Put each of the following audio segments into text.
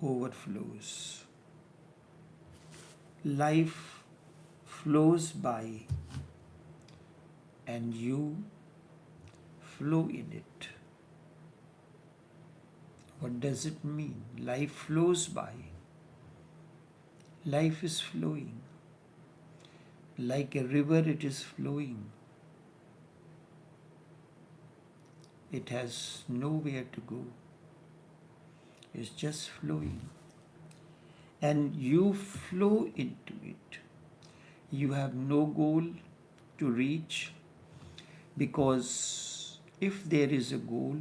overflows. Life flows by and you flow in it. What does it mean? Life flows by. Life is flowing. Like a river, it is flowing. It has nowhere to go. It's just flowing. And you flow into it. You have no goal to reach, because if there is a goal,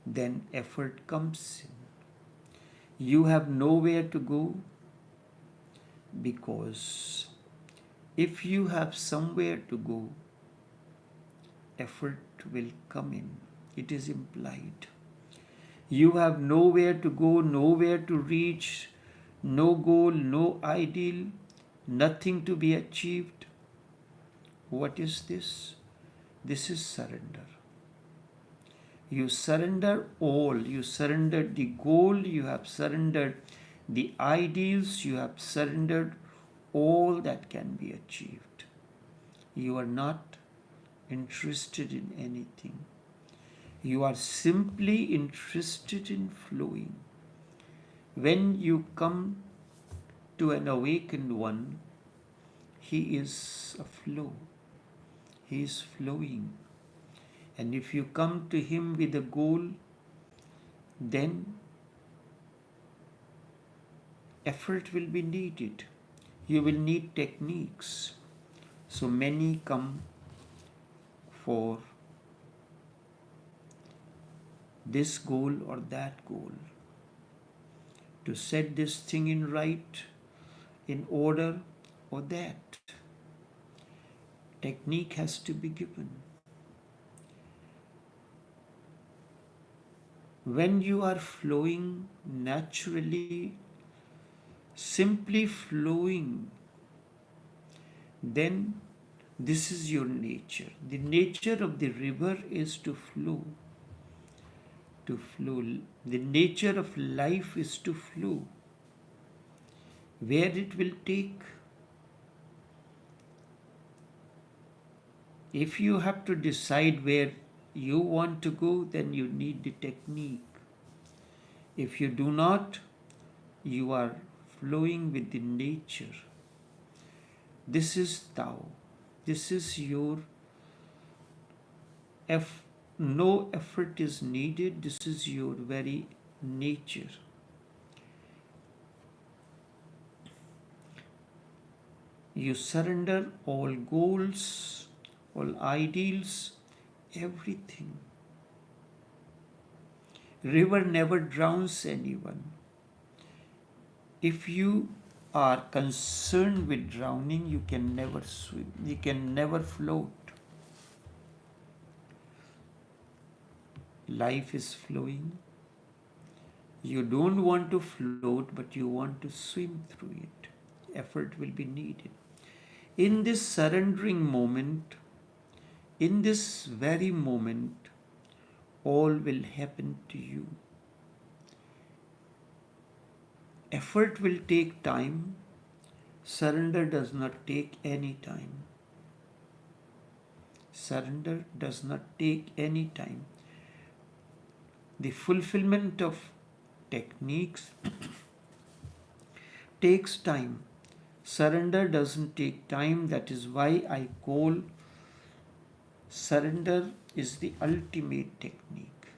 then effort comes in. You have nowhere to go, because if you have somewhere to go, effort will come in. It is implied. You have nowhere to go, nowhere to reach, no goal, no ideal, nothing to be achieved. What is this? This is surrender. You surrender all. You surrendered the goal, you have surrendered the ideals, you have surrendered all that can be achieved. You are not interested in anything. You are simply interested in flowing. When you come to an awakened one, he is a flow. He is flowing. And if you come to him with a goal, then effort will be needed. You will need techniques. So many come for this goal or that goal, to set this thing in right, in order, or that. Technique has to be given. When you are flowing naturally, simply flowing, then this is your nature. The nature of the river is to flow. To flow. The nature of life is to flow. Where it will take. If you have to decide where you want to go, then you need the technique. If you do not, you are flowing with the nature. This is Tao. This is your no effort is needed. This is your very nature. You surrender all goals, all ideals, everything. River never drowns anyone. If you are concerned with drowning, you can never swim. You can never float. Life is flowing. You don't want to float, but you want to swim through it. Effort will be needed. In this surrendering moment, in this very moment, all will happen to you. Effort will take time. Surrender does not take any time. Surrender does not take any time. The fulfillment of techniques takes time. Surrender doesn't take time. That is why I call surrender is the ultimate technique.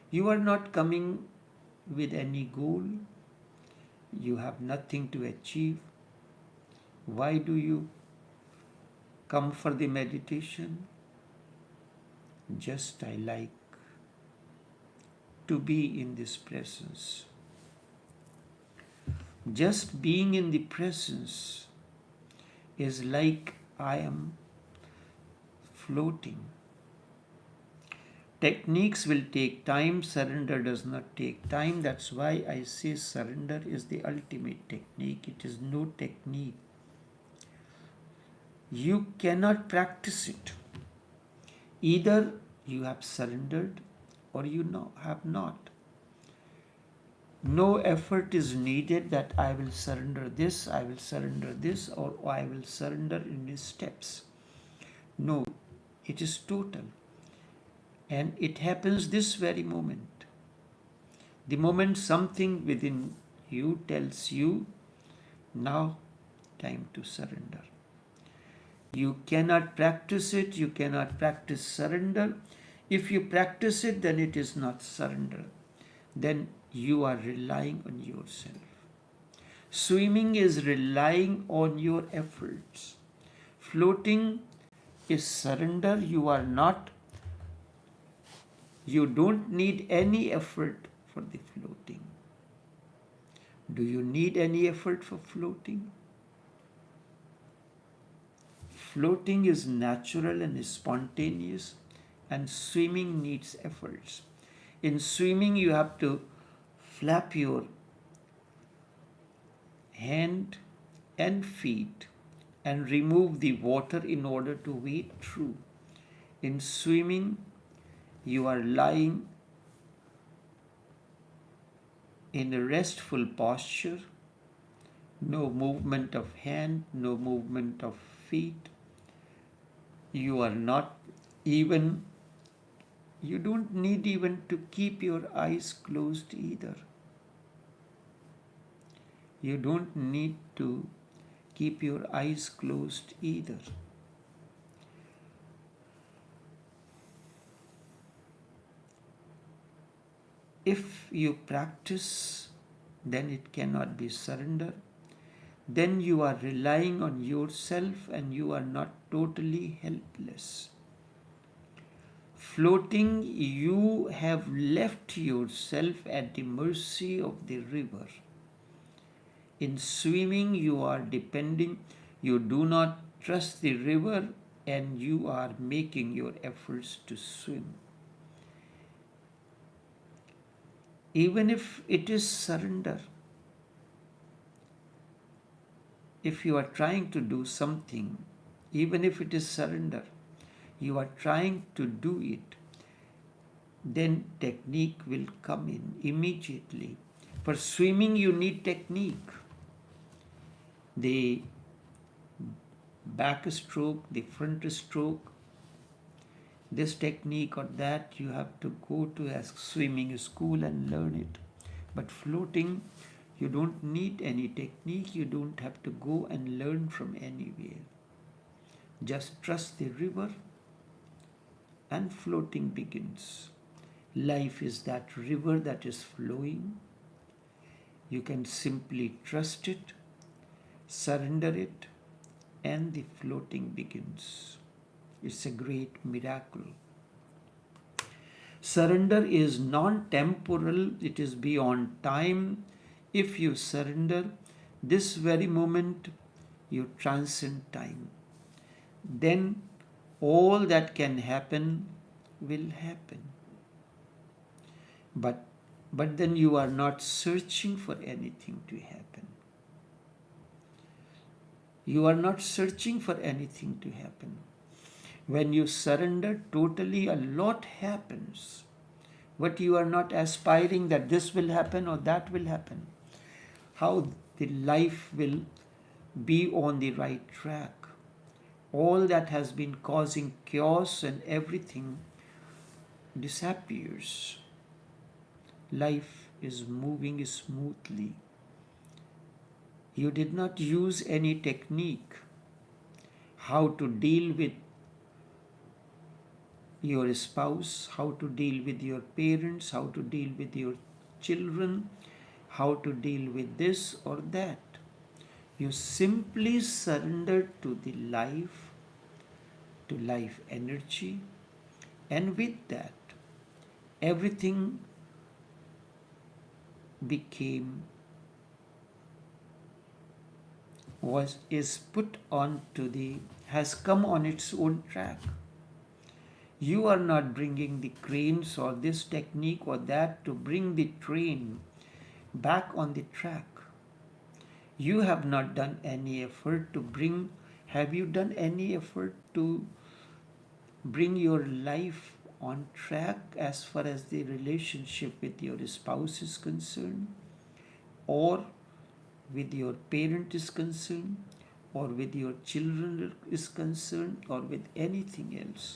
You are not coming with any goal. You have nothing to achieve. Why do you come for the meditation? Just I like to be in this presence. Just being in the presence is like I am floating. Techniques will take time. Surrender does not take time. That's why I say surrender is the ultimate technique. It is no technique. You cannot practice it. Either you have surrendered or you have not. No effort is needed that I will surrender this, I will surrender this, or I will surrender in these steps. No, it is total. And it happens this very moment. The moment something within you tells you, now time to surrender. You cannot practice it, you cannot practice surrender. If you practice it, then it is not surrender. Then you are relying on yourself. Swimming is relying on your efforts. Floating is surrender. You don't need any effort for the floating. Do you need any effort for floating? Floating is natural and spontaneous, and swimming needs efforts. In swimming, you have to flap your hand and feet and remove the water in order to wade through. In swimming, you are lying in a restful posture, no movement of hand, no movement of feet. You are not even, you don't need even to keep your eyes closed either. You don't need to keep your eyes closed either. If you practice, then it cannot be surrender. Then you are relying on yourself and you are not totally helpless. Floating, you have left yourself at the mercy of the river. In swimming, you are depending, you do not trust the river and you are making your efforts to swim. Even if it is surrender, if you are trying to do something, even if it is surrender, you are trying to do it, then technique will come in immediately. For swimming, you need technique. The back stroke, the front stroke, this technique or that, you have to go to a swimming school and learn it. But floating, you don't need any technique, you don't have to go and learn from anywhere. Just trust the river and floating begins. Life is that river that is flowing. You can simply trust it, surrender it, and the floating begins. It's a great miracle. Surrender is non-temporal, it is beyond time. If you surrender this very moment, you transcend time. Then all that can happen will happen. But then you are not searching for anything to happen. You are not searching for anything to happen. When you surrender totally, a lot happens. But you are not aspiring that this will happen or that will happen. How the life will be on the right track. All that has been causing chaos and everything disappears. Life is moving smoothly. You did not use any technique how to deal with your spouse, how to deal with your parents, how to deal with your children, how to deal with this or that. You simply surrender to the life, to life energy, and with that, everything became is put on to has come on its own track. You are not bringing the cranes or this technique or that to bring the train back on the track. You have not done any effort to bring, have you done any effort to bring your life on track as far as the relationship with your spouse is concerned? or with your parent is concerned, or with your children is concerned, or with anything else.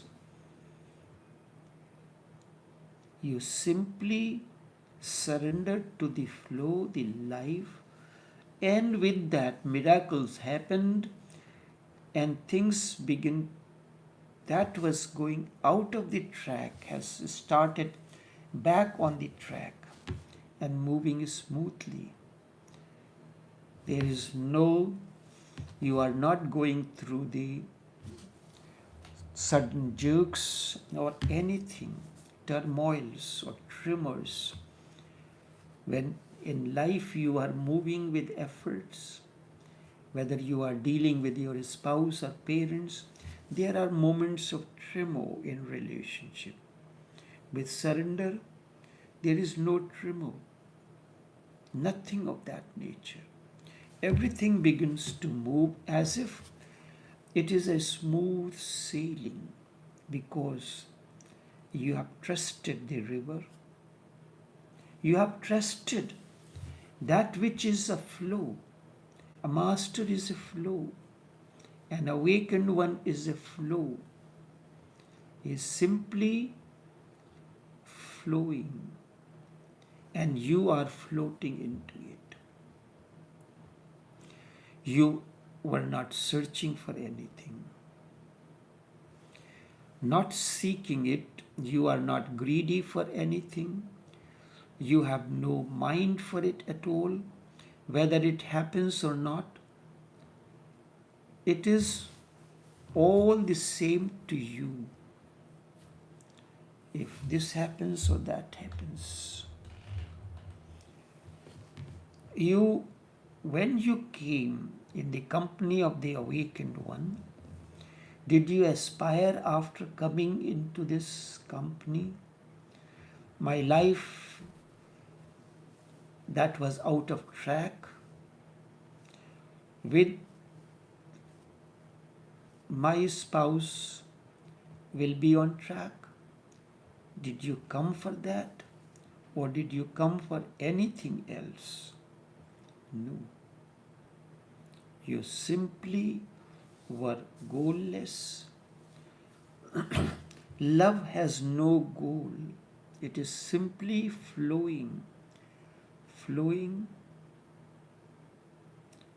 You simply surrender to the flow, the life, and with that miracles happened and things begin that was going out of the track has started back on the track and moving smoothly. There is no, you are not going through the sudden jerks or anything, turmoils or tremors. When in life you are moving with efforts, whether you are dealing with your spouse or parents, there are moments of tremor in relationship. With surrender, there is no tremor, nothing of that nature. Everything begins to move as if it is a smooth sailing because you have trusted the river. You have trusted that which is a flow. A master is a flow. An awakened one is a flow. He is simply flowing and you are floating into it. You were not searching for anything, not seeking it. You are not greedy for anything. You have no mind for it at all, whether it happens or not. It is all the same to you if this happens or that happens. When you came in the company of the awakened one, did you aspire after coming into this company? My life that was out of track with my spouse will be on track. Did you come for that? Or did you come for anything else? No. You simply were goalless. Love has no goal. It is simply flowing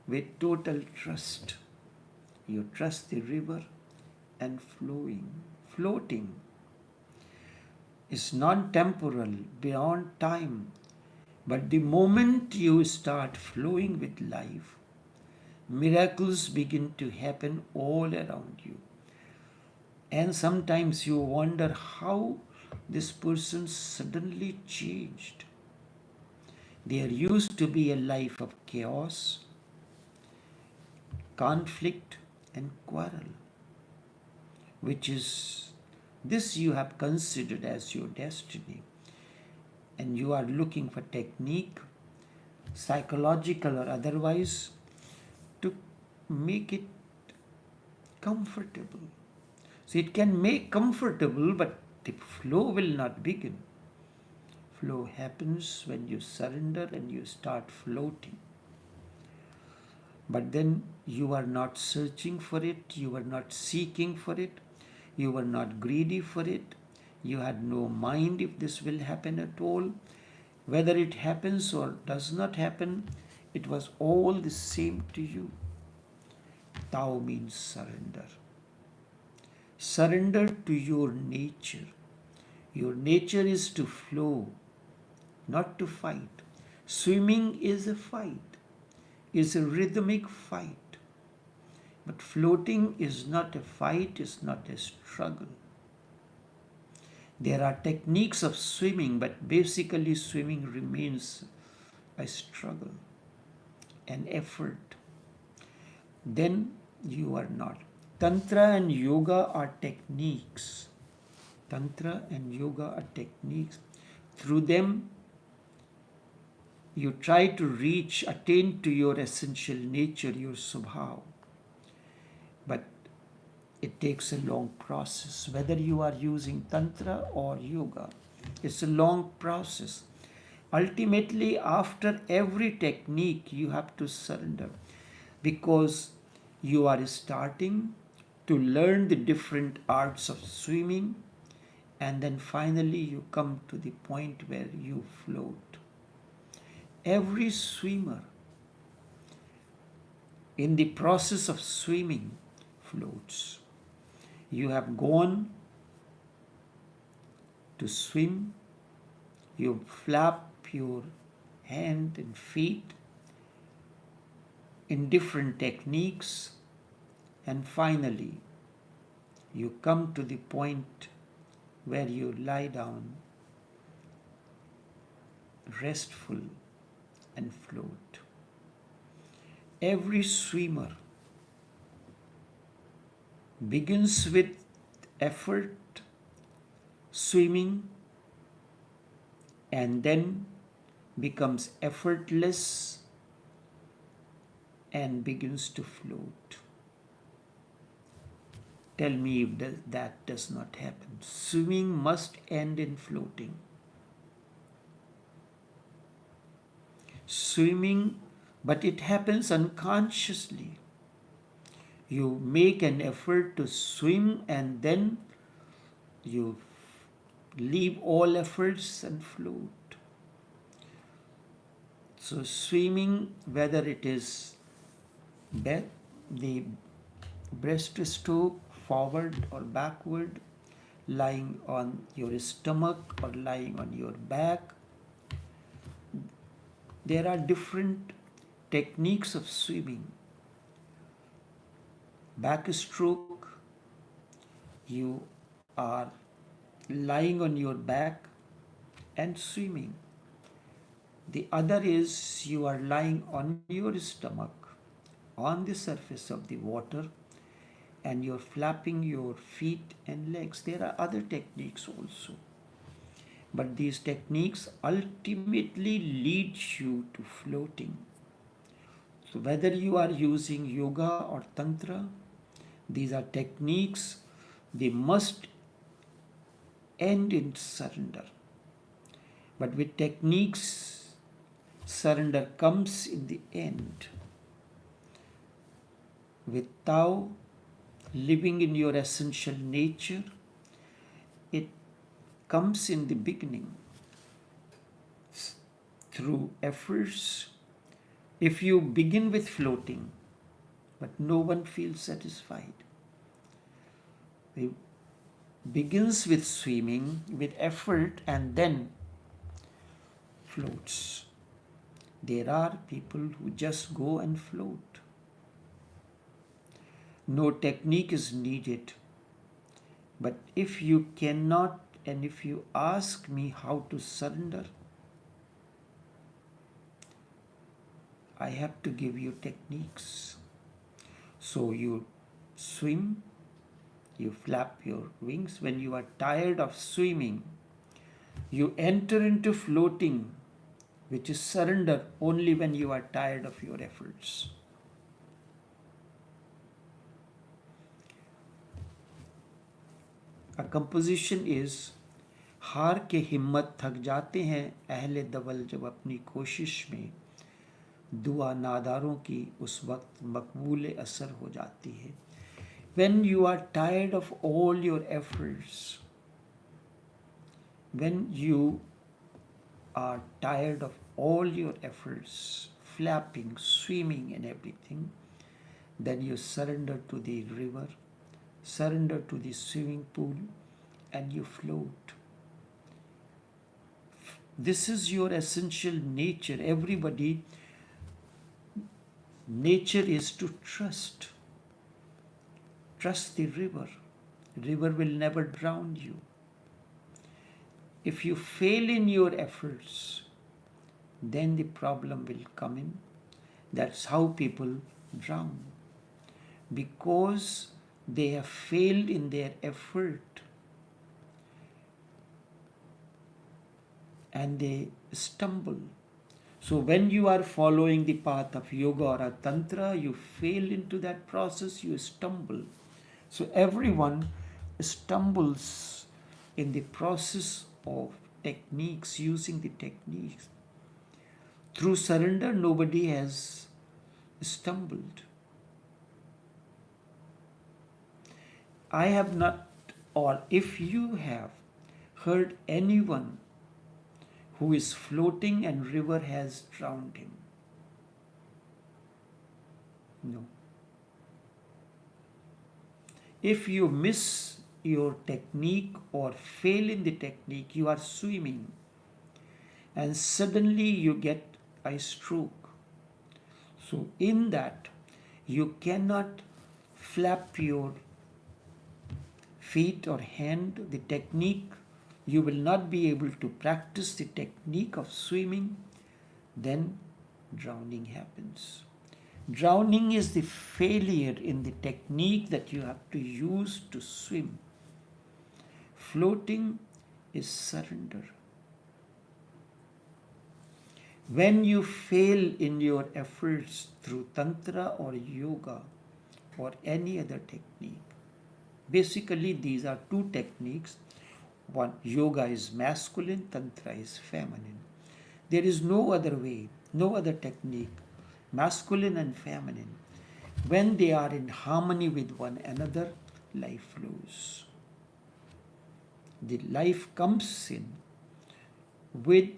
with total trust. You trust the river and floating is non-temporal, beyond time. But the moment you start flowing with life, miracles begin to happen all around you. And sometimes you wonder how this person suddenly changed. There used to be a life of chaos, conflict, and quarrel, which is this you have considered as your destiny. And you are looking for technique, psychological or otherwise, to make it comfortable. So it can make comfortable, but the flow will not begin. Flow happens when you surrender and you start floating. But then you are not searching for it, you are not seeking for it, you were not greedy for it, you had no mind if this will happen at all. Whether it happens or does not happen, it was all the same to you. Tao means surrender. Surrender to your nature. Your nature is to flow, not to fight. Swimming is a fight, is a rhythmic fight. But floating is not a fight, is not a struggle. There are techniques of swimming, but basically swimming remains a struggle, an effort. Then you are not. Tantra and yoga are techniques. Tantra and yoga are techniques. Through them, you try to attain to your essential nature, your subhav. But it takes a long process. Whether you are using Tantra or Yoga, it's a long process. Ultimately, after every technique, you have to surrender because you are starting to learn the different arts of swimming, and then finally you come to the point where you float. Every swimmer in the process of swimming floats. You have gone to swim, you flap your hand and feet in different techniques, and finally you come to the point where you lie down restful and float. Every swimmer begins with effort swimming and then becomes effortless and begins to float. Tell me if that does not happen. Swimming must end in floating. Swimming, but it happens unconsciously. You make an effort to swim and then you leave all efforts and float. So swimming, whether it is the breaststroke, forward or backward, lying on your stomach or lying on your back, there are different techniques of swimming. Backstroke, you are lying on your back and swimming. The other is you are lying on your stomach on the surface of the water and you're flapping your feet and legs. There are other techniques also. But these techniques ultimately lead you to floating. So whether you are using yoga or tantra, these are techniques, they must end in surrender. But with techniques, surrender comes in the end. With Tao, living in your essential nature, it comes in the beginning through efforts. If you begin with floating, but no one feels satisfied, it begins with swimming, with effort, and then floats. There are people who just go and float. No technique is needed. But if you cannot, and if you ask me how to surrender, I have to give you techniques. So you swim, you flap your wings. When you are tired of swimming, you enter into floating, which is surrender only when you are tired of your efforts. A composition is हार के हिम्मत थक जाते हैं अहले दवल जब अपनी कोशिश में दुआ नादारों की उस वक्त मकबूल असर हो जाती है. When you are tired of all your efforts, when you are tired of all your efforts, flapping, swimming and everything, then you surrender to the river, surrender to the swimming pool, and you float. This is your essential nature. Everybody, nature is to trust. Trust the river. The river will never drown you. If you fail in your efforts, then the problem will come in. That's how people drown. Because they have failed in their effort and they stumble. So when you are following the path of yoga or a tantra, you fail into that process, you stumble. So everyone stumbles in the process of techniques, using the techniques. Through surrender, nobody has stumbled. I have not, or if you have heard anyone who is floating and river has drowned him. No. If you miss your technique or fail in the technique, you are swimming and suddenly you get a stroke. So in that, you cannot flap your feet or hand, the technique, you will not be able to practice the technique of swimming, then drowning happens. Drowning is the failure in the technique that you have to use to swim. Floating is surrender. When you fail in your efforts through tantra or yoga or any other technique, basically these are two techniques. One, yoga is masculine, tantra is feminine. There is no other way, no other technique, masculine and feminine. When they are in harmony with one another, life flows. The life comes in with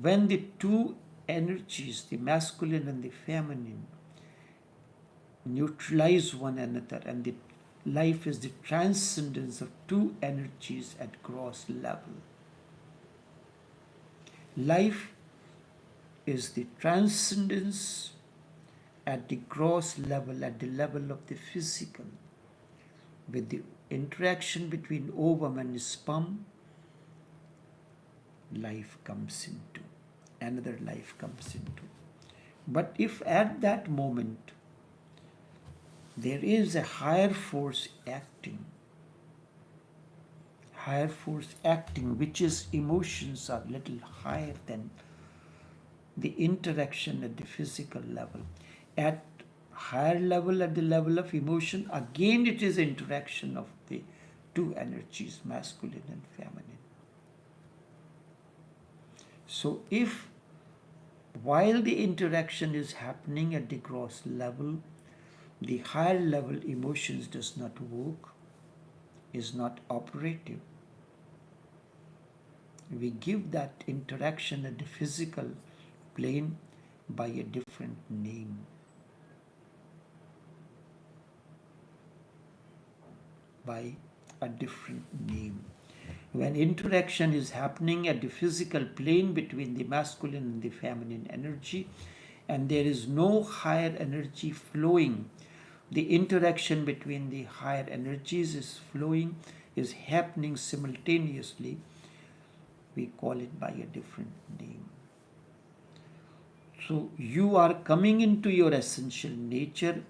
when the two energies, the masculine and the feminine, neutralize one another, and the life is the transcendence of two energies at gross level. Life is the transcendence at the gross level, at the level of the physical, with the interaction between ovum and sperm. Life comes into, another life comes into. But if at that moment there is a higher force acting, which is emotions are little higher than the interaction at the physical level. At higher level, at the level of emotion, again it is interaction of the two energies, masculine and feminine. So if while the interaction is happening at the gross level, the higher level emotions does not work, is not operative, we give that interaction at the physical plane by a different name. By a different name. When interaction is happening at the physical plane between the masculine and the feminine energy, and there is no higher energy flowing, the interaction between the higher energies is flowing, is happening simultaneously, we call it by a different name. So you are coming into your essential nature,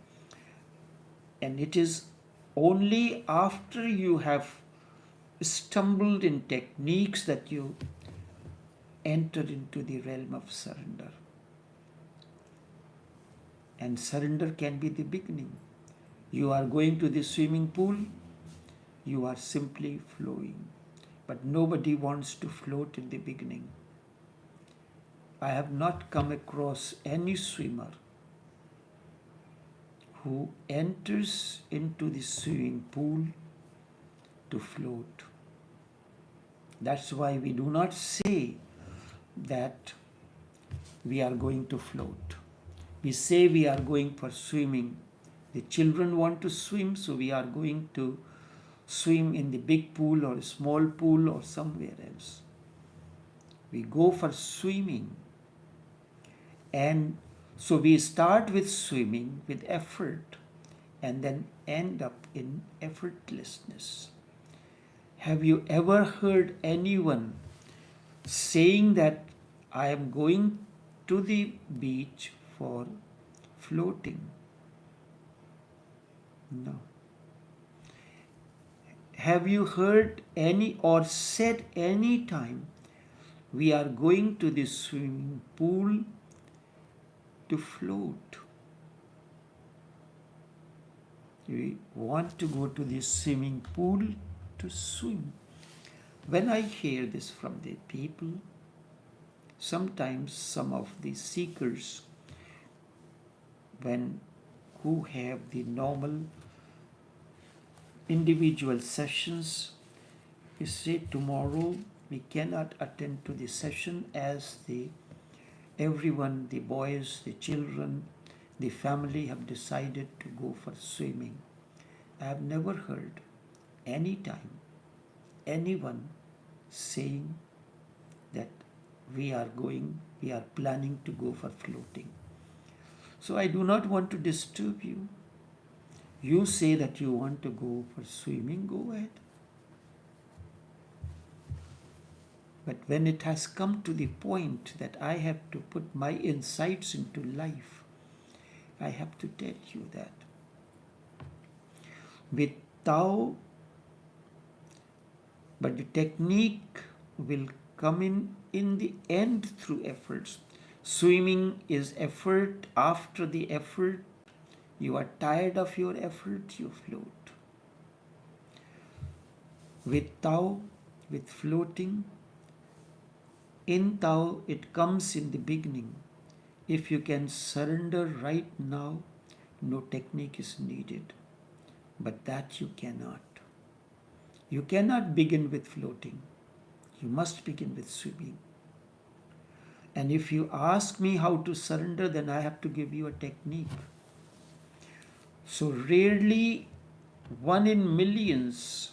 and it is only after you have stumbled in techniques that you enter into the realm of surrender. And surrender can be the beginning. You are going to the swimming pool, you are simply flowing. But nobody wants to float in the beginning. I have not come across any swimmer who enters into the swimming pool to float. That's why we do not say that we are going to float. We say we are going for swimming. The children want to swim, so we are going to swim in the big pool or a small pool or somewhere else. We go for swimming. And so we start with swimming with effort and then end up in effortlessness. Have you ever heard anyone saying that I am going to the beach for floating? No. Have you heard any or said any time we are going to the swimming pool to float? We want to go to the swimming pool to swim. When I hear this from the people, Sometimes some of the seekers, who have the normal individual sessions, we say tomorrow we cannot attend to the session as everyone, the boys, the children, the family have decided to go for swimming. I have never heard any time anyone saying that we are planning to go for floating. So I do not want to disturb you. You say that you want to go for swimming, go ahead. But when it has come to the point that I have to put my insights into life, I have to tell you that with Tao, but the technique will come in the end through efforts. Swimming is effort. After the effort, you are tired of your effort, you float. With Tao, with floating, in Tao, it comes in the beginning. If you can surrender right now, no technique is needed. But that you cannot. You cannot begin with floating. You must begin with swimming. And if you ask me how to surrender, then I have to give you a technique. So rarely, one in millions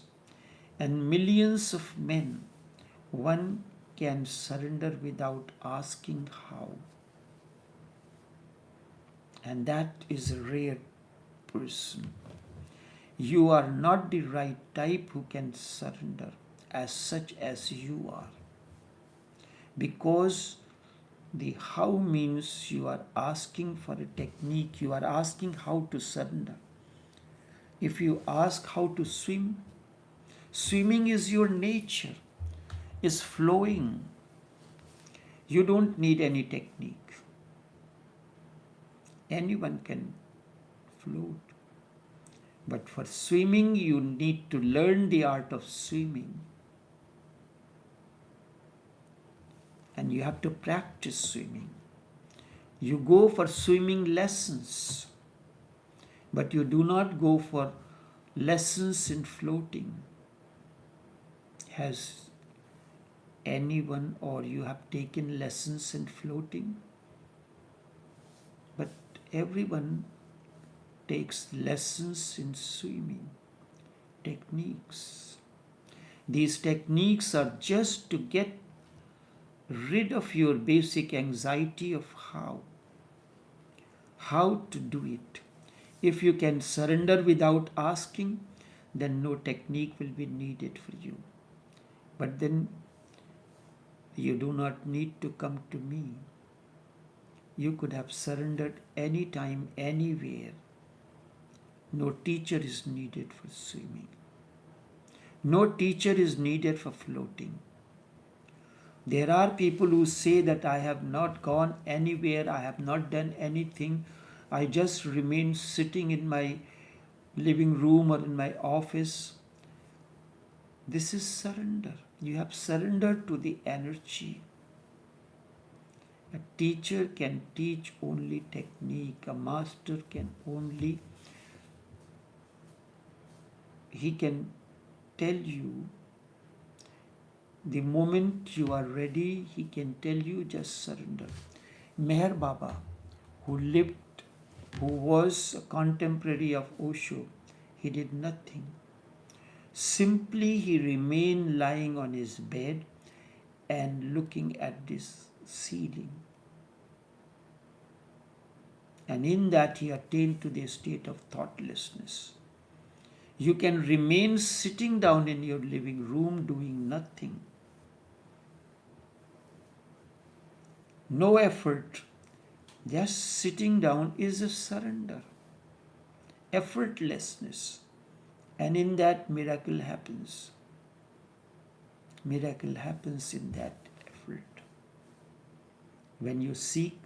and millions of men, one can surrender without asking how. And that is a rare person. You are not the right type who can surrender as such as you are. Because the how means you are asking for a technique, you are asking how to surrender. If you ask how to swim, swimming is your nature, is flowing. You don't need any technique. Anyone can float. But for swimming, you need to learn the art of swimming. And you have to practice swimming. You go for swimming lessons, but you do not go for lessons in floating. Has anyone or you have taken lessons in floating? But everyone takes lessons in swimming, techniques. These techniques are just to get rid of your basic anxiety of how to do it. If you can surrender without asking, then no technique will be needed for you. But then you do not need to come to me. You could have surrendered anytime, anywhere. No teacher is needed for swimming. No teacher is needed for floating. There are people who say that I have not gone anywhere, I have not done anything, I just remain sitting in my living room or in my office. This is surrender. You have surrendered to the energy. A teacher can teach only technique. A master can only, he can tell you the moment you are ready, he can tell you just surrender. Meher Baba, who was a contemporary of Osho, he did nothing. Simply he remained lying on his bed and looking at this ceiling. And in that he attained to the state of thoughtlessness. You can remain sitting down in your living room doing nothing. No effort. Just sitting down is a surrender. Effortlessness. And in that miracle happens. Miracle happens in that effort. When you seek,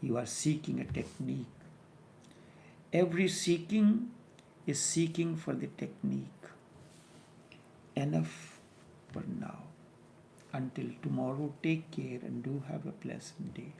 you are seeking a technique. Every seeking is seeking for the technique. Enough for now. Until tomorrow, take care and do have a pleasant day.